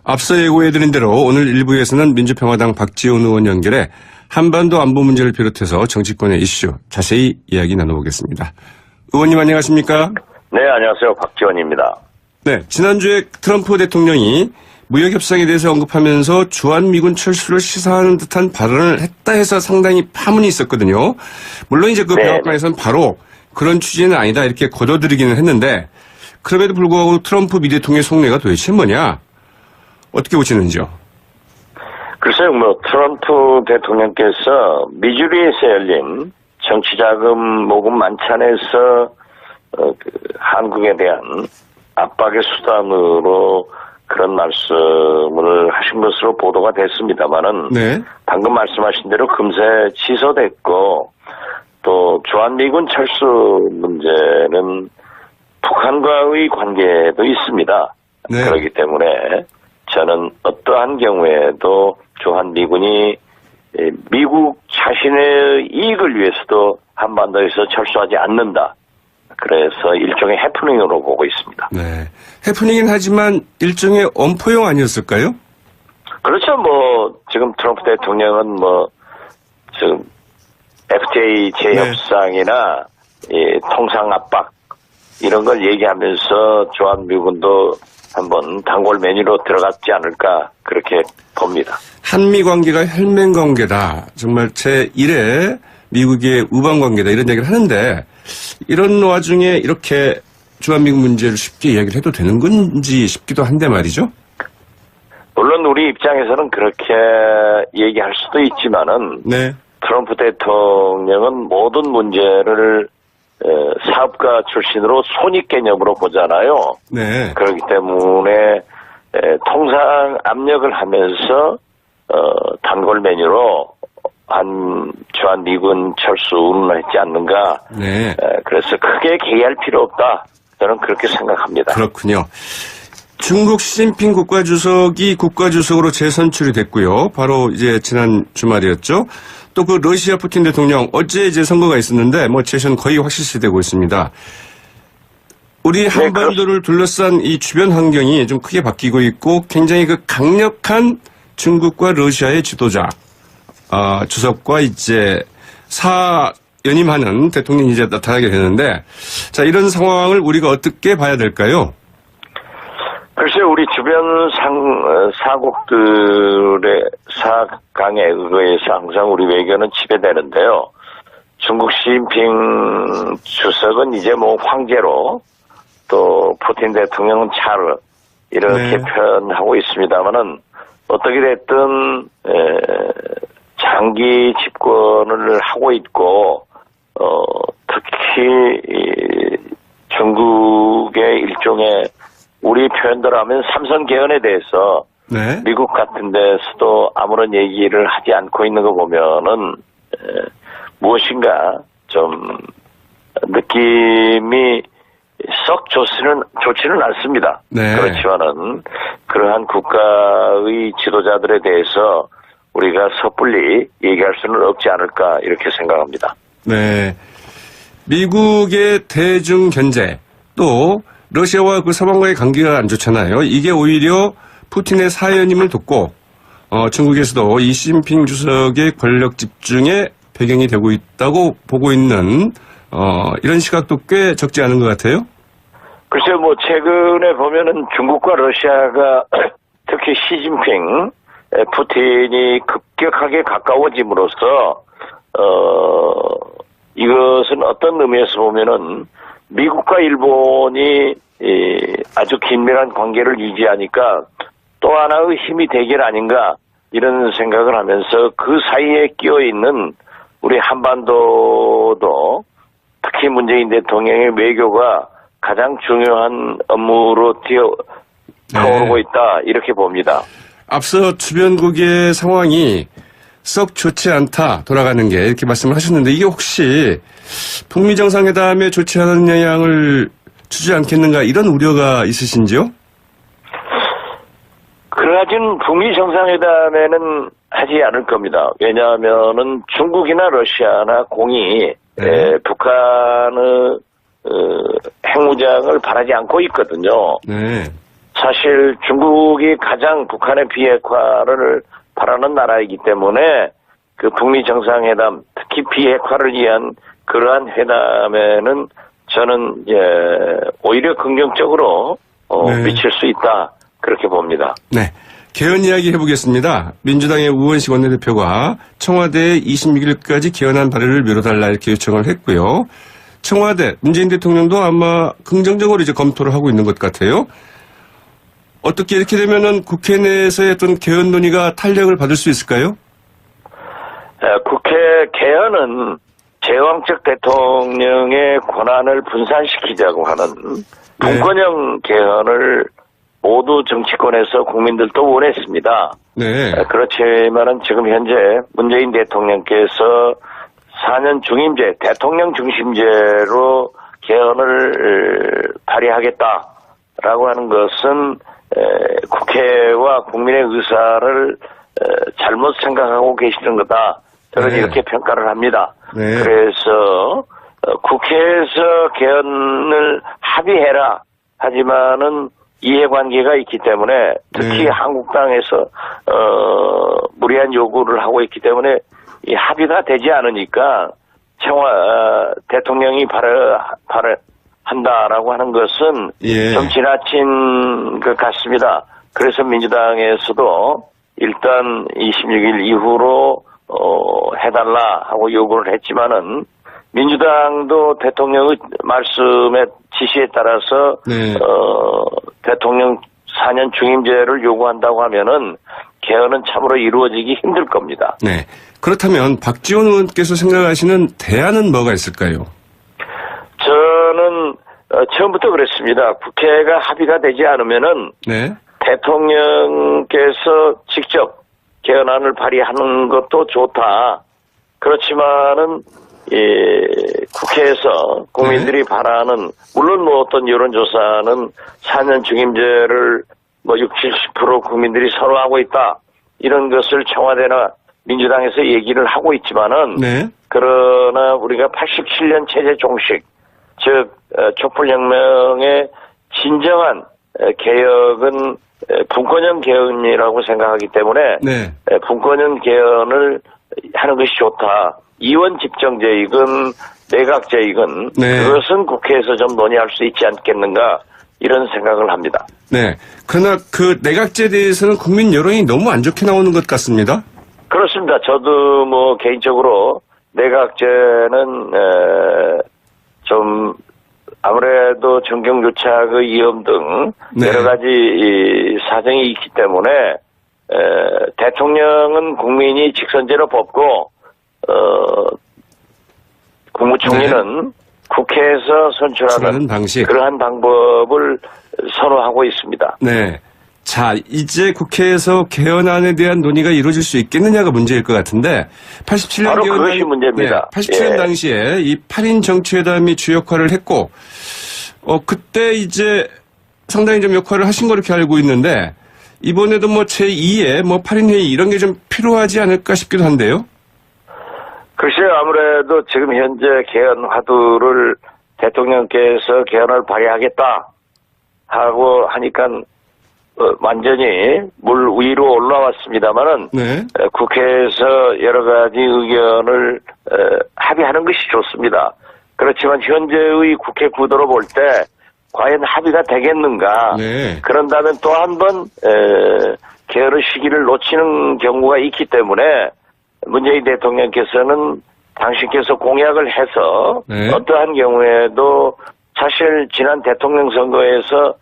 앞서 예고해드린 대로 오늘 1부에서는 민주평화당 박지원 의원 연결해 한반도 안보 문제를 비롯해서 정치권의 이슈 자세히 이야기 나눠보겠습니다. 의원님 안녕하십니까? 네, 안녕하세요. 박지원입니다. 네, 지난주에 트럼프 대통령이 무역협상에 대해서 언급하면서 주한미군 철수를 시사하는 듯한 발언을 했다 해서 상당히 파문이 있었거든요. 물론 이제 그 백악관에서는 바로 그런 취지는 아니다 이렇게 거둬들이기는 했는데 그럼에도 불구하고 트럼프 미 대통령의 속내가 도대체 뭐냐? 어떻게 보시는지요? 글쎄요, 트럼프 대통령께서 미주리에서 열린 정치자금 모금 만찬에서 한국에 대한 압박의 수단으로 그런 말씀을 하신 것으로 보도가 됐습니다만은 방금 말씀하신 대로 금세 취소됐고 또 주한미군 철수 문제는 북한과의 관계도 있습니다. 그렇기 때문에 저는 어떠한 경우에도 주한미군이 미국 자신의 이익을 위해서도 한반도에서 철수하지 않는다. 그래서 일종의 해프닝으로 보고 있습니다. 네, 해프닝이긴 하지만 일종의 엄포용 아니었을까요? 그렇죠. 지금 트럼프 대통령은 지금 FTA 재협상이나 통상 압박 이런 걸 얘기하면서 주한미군도 한번 단골 메뉴로 들어갔지 않을까 그렇게 봅니다. 한미 관계가 혈맹 관계다. 정말 제1의 미국의 우방 관계다 이런 얘기를 하는데 이런 와중에 이렇게 주한미군 문제를 쉽게 이야기를 해도 되는 건지 싶기도 한데 말이죠. 물론 우리 입장에서는 그렇게 얘기할 수도 있지만은 트럼프 대통령은 모든 문제를 사업가 출신으로 손익 개념으로 보잖아요. 그렇기 때문에 통상 압력을 하면서 단골 메뉴로 주한미군 철수 운운했지 않는가. 그래서 크게 개의할 필요 없다. 저는 그렇게 생각합니다. 그렇군요. 중국 시진핑 국가주석이 국가주석으로 재선출이 됐고요. 바로 이제 지난 주말이었죠. 또 그 러시아 푸틴 대통령 어제 이제 선거가 있었는데 재선 거의 확실시되고 있습니다. 우리 한반도를 둘러싼 이 주변 환경이 좀 크게 바뀌고 있고 굉장히 그 강력한 중국과 러시아의 지도자 주석과 이제 연임하는 대통령이 이제 나타나게 되는데 자 이런 상황을 우리가 어떻게 봐야 될까요? 글쎄요, 우리 주변 사국들의 사강에 의거해서 항상 우리 외교는 지배되는데요. 중국 시진핑 주석은 이제 황제로 또 푸틴 대통령은 차르 이렇게 표현하고 있습니다만은 어떻게 됐든 장기 집권을 하고 있고 특히 중국의 일종의 우리 표현대로 하면 삼선 개헌에 대해서 미국 같은 데서도 아무런 얘기를 하지 않고 있는 거 보면은 무엇인가 좀 느낌이 썩 좋지는 않습니다. 그렇지만은 그러한 국가의 지도자들에 대해서 우리가 섣불리 얘기할 수는 없지 않을까 이렇게 생각합니다. 미국의 대중 견제 또 러시아와 그 서방과의 관계가 안 좋잖아요. 이게 오히려 푸틴의 사연임을 돕고 중국에서도 이 시진핑 주석의 권력 집중에 배경이 되고 있다고 보고 있는 이런 시각도 꽤 적지 않은 것 같아요. 글쎄요, 최근에 보면은 중국과 러시아가 특히 시진핑, 푸틴이 급격하게 가까워짐으로써 이것은 어떤 의미에서 보면은 미국과 일본이 아주 긴밀한 관계를 유지하니까 또 하나의 힘이 되길 아닌가 이런 생각을 하면서 그 사이에 끼어 있는 우리 한반도도 특히 문재인 대통령의 외교가 가장 중요한 업무로 타오르고 있다 이렇게 봅니다. 앞서 주변국의 상황이 썩 좋지 않다 돌아가는 게 이렇게 말씀을 하셨는데 이게 혹시 북미 정상회담에 좋지 않은 영향을 주지 않겠는가 이런 우려가 있으신지요? 그러하진 북미 정상회담에는 하지 않을 겁니다. 왜냐하면은 중국이나 러시아나 공이 북한의 핵무장을 바라지 않고 있거든요. 사실 중국이 가장 북한의 비핵화를 바라는 나라이기 때문에 그 북미 정상회담, 특히 비핵화를 위한 그러한 회담에는 저는 오히려 긍정적으로 네. 미칠 수 있다 그렇게 봅니다. 네. 개헌 이야기 해보겠습니다. 민주당의 우원식 원내대표가 청와대에 26일까지 개헌안 발의를 미뤄달라 이렇게 요청을 했고요. 청와대, 문재인 대통령도 아마 긍정적으로 이제 검토를 하고 있는 것 같아요. 어떻게 이렇게 되면은 국회 내에서의 어떤 개헌 논의가 탄력을 받을 수 있을까요? 국회 개헌은 제왕적 대통령의 권한을 분산시키자고 하는 분권형 개헌을 모두 정치권에서 국민들도 원했습니다. 네. 그렇지만은 지금 현재 문재인 대통령께서 4년 중임제, 대통령 중심제로 개헌을 발의하겠다라고 하는 것은 국회와 국민의 의사를 잘못 생각하고 계시는 거다. 저는 네. 이렇게 평가를 합니다. 네. 그래서 국회에서 개헌을 합의해라. 하지만은 이해관계가 있기 때문에 특히 네. 한국당에서 무리한 요구를 하고 있기 때문에 이 합의가 되지 않으니까 대통령이 발의한다라고 하는 것은 예. 좀 지나친 것 같습니다. 그래서 민주당에서도 일단 26일 이후로 해달라 하고 요구를 했지만은 민주당도 대통령의 말씀에 지시에 따라서 네. 대통령 4년 중임제를 요구한다고 하면은 개헌은 참으로 이루어지기 힘들 겁니다. 네. 그렇다면 박지원 의원께서 생각하시는 대안은 뭐가 있을까요? 저는 처음부터 그랬습니다. 국회가 합의가 되지 않으면은 네. 대통령께서 직접 개헌안을 발의하는 것도 좋다. 그렇지만은 국회에서 국민들이 바라는 물론 뭐 어떤 여론조사는 4년 중임제를 뭐 60, 70% 국민들이 선호하고 있다. 이런 것을 청와대나 민주당에서 얘기를 하고 있지만은 네. 그러나 우리가 87년 체제 종식 즉 촛불혁명의 진정한 개혁은 분권형 개헌이라고 생각하기 때문에 네. 분권형 개헌을 하는 것이 좋다. 이원 집정제이건 내각제이건 네. 그것은 국회에서 좀 논의할 수 있지 않겠는가 이런 생각을 합니다. 네. 그러나 그 내각제에 대해서는 국민 여론이 너무 안 좋게 나오는 것 같습니다. 그렇습니다. 저도 뭐 개인적으로 내각제는 좀 아무래도 정경유착의 위험 등 네. 여러 가지 사정이 있기 때문에 대통령은 국민이 직선제로 뽑고 국무총리는 네. 국회에서 선출하는 방식. 그러한 방법을 선호하고 있습니다. 네. 자, 이제 국회에서 개헌안에 대한 논의가 이루어질 수 있겠느냐가 문제일 것 같은데 87년 바로 개헌안, 그것이 문제입니다. 네, 87년 예. 당시에 이 8인 정치회담이 주 역할을 했고 그때 이제 상당히 좀 역할을 하신 거 이렇게 알고 있는데 이번에도 뭐 제2의 뭐 8인 회의 이런 게 좀 필요하지 않을까 싶기도 한데요. 글쎄요, 아무래도 지금 현재 개헌 화두를 대통령께서 개헌을 발의하겠다 하고 하니까 완전히 물 위로 올라왔습니다만은 네. 국회에서 여러 가지 의견을 합의하는 것이 좋습니다. 그렇지만 현재의 국회 구도로 볼 때 과연 합의가 되겠는가? 네. 그런다면 또 한 번 개헌의 시기를 놓치는 경우가 있기 때문에 문재인 대통령께서는 당신께서 공약을 해서 네. 어떠한 경우에도 사실 지난 대통령 선거에서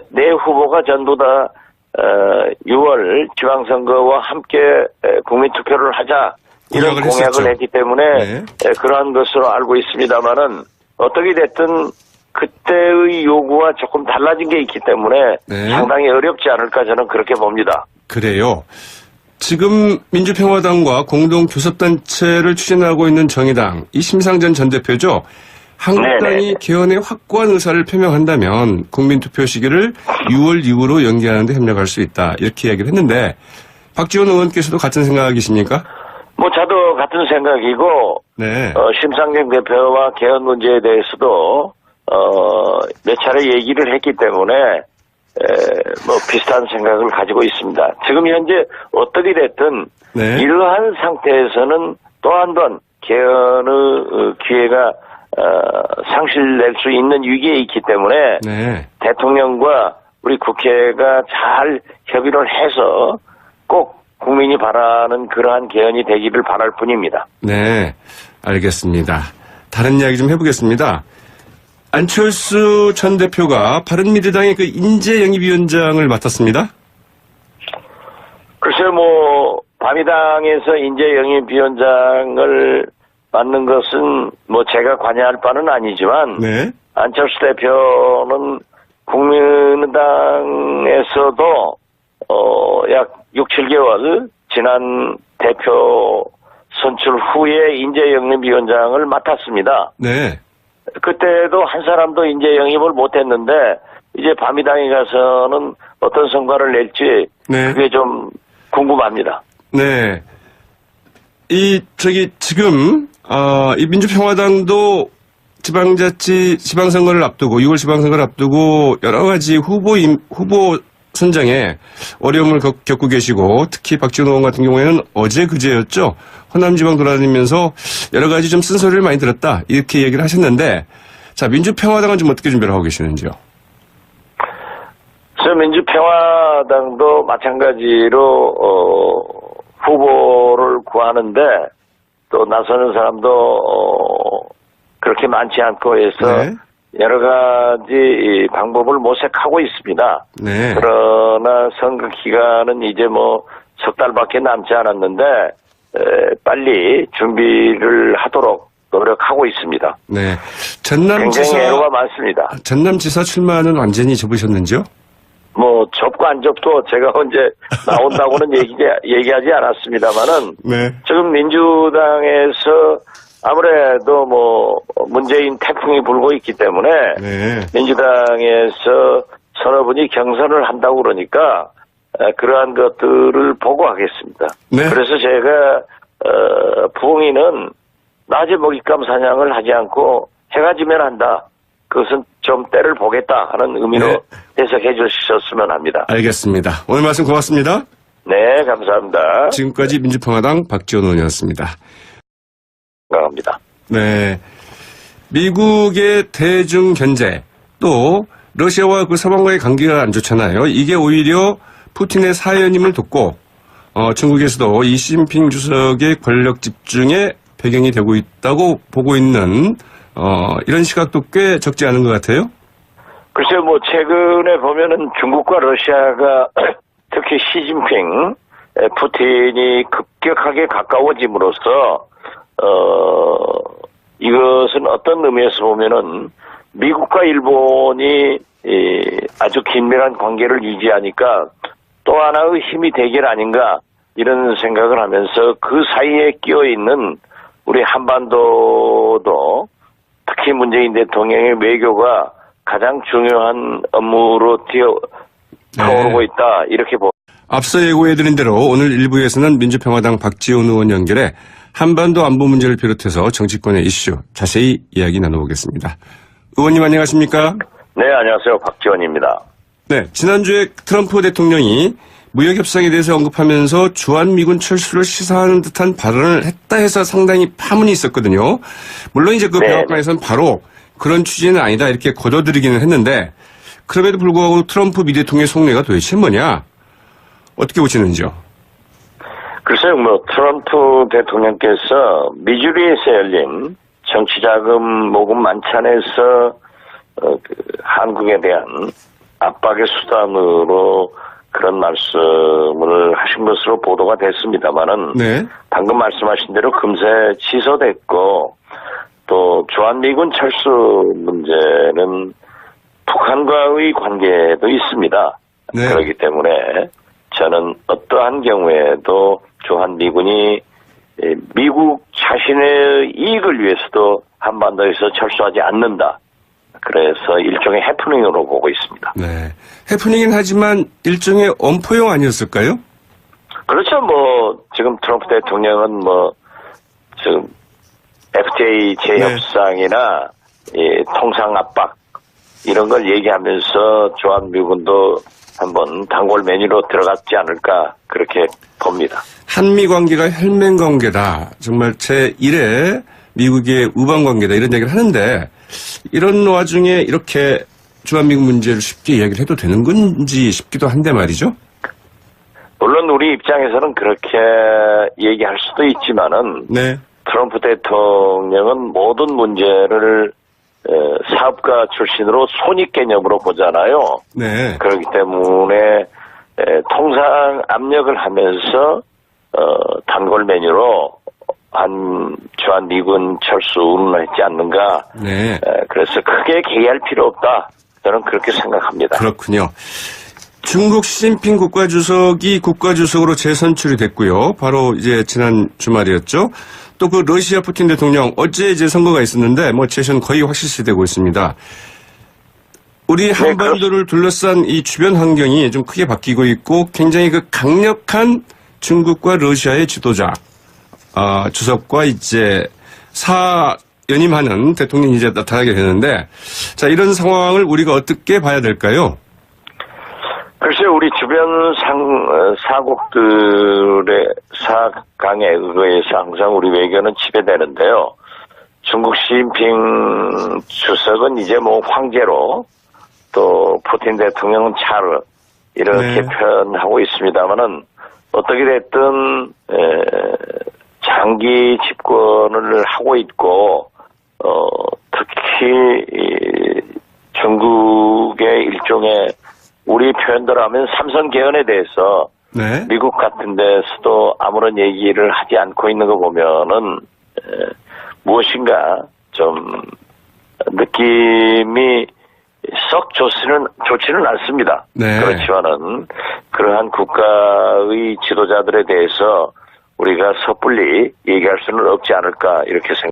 네 후보가 전부 다 6월 지방선거와 함께 국민투표를 하자 이런 공약을 공약을 했었죠. 했기 때문에 네. 그러한 것으로 알고 있습니다만은 어떻게 됐든 그때의 요구와 조금 달라진 게 있기 때문에 네. 상당히 어렵지 않을까 저는 그렇게 봅니다. 그래요. 지금 민주평화당과 공동교섭단체를 추진하고 있는 정의당, 이 심상전 전 대표죠. 한국당이 네네. 개헌에 확고한 의사를 표명한다면 국민투표 시기를 6월 이후로 연기하는 데 협력할 수 있다. 이렇게 이야기를 했는데 박지원 의원께서도 같은 생각이십니까? 뭐 저도 같은 생각이고 네. 심상정 대표와 개헌 문제에 대해서도 몇 차례 얘기를 했기 때문에 뭐 비슷한 생각을 가지고 있습니다. 지금 현재 어떻게 됐든 네. 이러한 상태에서는 또 한 번 개헌의 기회가 상실될 수 있는 위기에 있기 때문에 네. 대통령과 우리 국회가 잘 협의를 해서 꼭 국민이 바라는 그러한 개헌이 되기를 바랄 뿐입니다. 네, 알겠습니다. 다른 이야기 좀 해보겠습니다. 안철수 전 대표가 바른미래당의 그 인재영입위원장을 맡았습니다. 글쎄 뭐 바미당에서 인재영입위원장을 맡는 것은 뭐 제가 관여할 바는 아니지만 네. 안철수 대표는 국민의당에서도 약 6, 7개월 지난 대표 선출 후에 인재영입위원장을 맡았습니다. 네. 그때도 한 사람도 인재영입을 못했는데 이제 바미당에 가서는 어떤 성과를 낼지 네. 그게 좀 궁금합니다. 네. 지금, 이 민주평화당도 지방선거를 앞두고, 6월 지방선거를 앞두고, 여러 가지 후보 선정에 어려움을 겪고 계시고, 특히 박지원 의원 같은 경우에는 어제 그제였죠. 호남 지방 돌아다니면서 여러 가지 좀 쓴소리를 많이 들었다. 이렇게 얘기를 하셨는데, 자, 민주평화당은 좀 어떻게 준비를 하고 계시는지요? 민주평화당도 마찬가지로 후보를 구하는데 또 나서는 사람도 그렇게 많지 않고 해서 네. 여러 가지 방법을 모색하고 있습니다. 네. 그러나 선거 기간은 이제 뭐 석 달밖에 남지 않았는데 빨리 준비를 하도록 노력하고 있습니다. 네. 굉장히 애로가 많습니다. 전남지사 출마는 완전히 접으셨는지요? 뭐 접고 안 접고 제가 언제 나온다고는 얘기하지 않았습니다만은 네. 지금 민주당에서 아무래도 뭐 문재인 태풍이 불고 있기 때문에 네. 민주당에서 서너 분이 경선을 한다고 그러니까 그러한 것들을 보고하겠습니다. 네. 그래서 제가 부흥이는 낮에 먹잇감 사냥을 하지 않고 해가 지면 한다. 그것은 좀 때를 보겠다 하는 의미로 네. 해석해 주셨으면 합니다. 알겠습니다. 오늘 말씀 고맙습니다. 네, 감사합니다. 지금까지 민주평화당 박지원 의원이었습니다. 감사합니다. 네. 미국의 대중 견제, 또 러시아와 그 서방과의 관계가 안 좋잖아요. 이게 오히려 푸틴의 사연임을 돕고 중국에서도 시진핑 주석의 권력 집중에 배경이 되고 있다고 보고 있는 이런 시각도 꽤 적지 않은 것 같아요. 글쎄요, 뭐 최근에 보면은 중국과 러시아가 특히 시진핑, 푸틴이 급격하게 가까워짐으로써 이것은 어떤 의미에서 보면은 미국과 일본이 아주 긴밀한 관계를 유지하니까 또 하나의 힘이 되길 아닌가 이런 생각을 하면서 그 사이에 끼어 있는 우리 한반도도 특히 문재인 대통령의 외교가 가장 중요한 업무로 타오르고 있다 이렇게 보. 앞서 예고해드린 대로 오늘 1부에서는 민주평화당 박지원 의원 연결해 한반도 안보 문제를 비롯해서 정치권의 이슈 자세히 이야기 나눠보겠습니다. 의원님 안녕하십니까? 네, 안녕하세요. 박지원입니다. 네, 지난주에 트럼프 대통령이 무역협상에 대해서 언급하면서 주한미군 철수를 시사하는 듯한 발언을 했다 해서 상당히 파문이 있었거든요. 물론 이제 그 백악관에서는 바로 그런 취지는 아니다 이렇게 거둬들이기는 했는데 그럼에도 불구하고 트럼프 미 대통령의 속내가 도대체 뭐냐? 어떻게 보시는지요? 글쎄요, 뭐 트럼프 대통령께서 미주리에서 열린 정치자금 모금 만찬에서 한국에 대한 압박의 수단으로 그런 말씀을 하신 것으로 보도가 됐습니다만은 네. 방금 말씀하신 대로 금세 취소됐고 또 주한미군 철수 문제는 북한과의 관계도 있습니다. 네. 그렇기 때문에 저는 어떠한 경우에도 주한미군이 미국 자신의 이익을 위해서도 한반도에서 철수하지 않는다. 그래서 일종의 해프닝으로 보고 있습니다. 네. 해프닝이긴 하지만 일종의 엄포용 아니었을까요? 그렇죠. 뭐 지금 트럼프 대통령은 뭐 지금 FTA 재협상이나 통상 압박 이런 걸 얘기하면서 주한미군도 한번 단골 메뉴로 들어갔지 않을까 그렇게 봅니다. 한미 관계가 혈맹 관계다. 정말 제1의 미국의 우방 관계다. 이런 얘기를 하는데 이런 와중에 이렇게 주한미군 문제를 쉽게 이야기를 해도 되는 건지 싶기도 한데 말이죠. 물론 우리 입장에서는 그렇게 얘기할 수도 있지만은 네. 트럼프 대통령은 모든 문제를 사업가 출신으로 손익 개념으로 보잖아요. 네. 그렇기 때문에 통상 압력을 하면서 단골 메뉴로 주한 미군 철수 운운했지 않는가. 네. 그래서 크게 개의할 필요 없다. 저는 그렇게 생각합니다. 그렇군요. 중국 시진핑 국가주석이 국가주석으로 재선출이 됐고요. 바로 이제 지난 주말이었죠. 또 그 러시아 푸틴 대통령 어제 이제 선거가 있었는데 뭐 재선 거의 확실시되고 있습니다. 우리 한반도를 둘러싼 이 주변 환경이 좀 크게 바뀌고 있고 굉장히 그 강력한 중국과 러시아의 지도자 주석과 이제 연임하는 대통령이 이제 나타나게 되는데 자 이런 상황을 우리가 어떻게 봐야 될까요? 글쎄 우리 주변 사국들의 사강에 의해서 항상 우리 외교는 지배되는데요. 중국 시진핑 주석은 이제 뭐 황제로 또 푸틴 대통령은 차르 이렇게 네. 표현하고 있습니다만은 어떻게 됐든 장기 집권을 하고 있고 특히 중국의 일종의 우리 표현대로 하면 삼선 개헌에 대해서 네. 미국 같은 데서도 아무런 얘기를 하지 않고 있는 거 보면은 무엇인가 좀 느낌이 썩 좋지는 않습니다. 네. 그렇지만은 그러한 국가의 지도자들에 대해서 우리가 섣불리 얘기할 수는 없지 않을까 이렇게 생각합니다.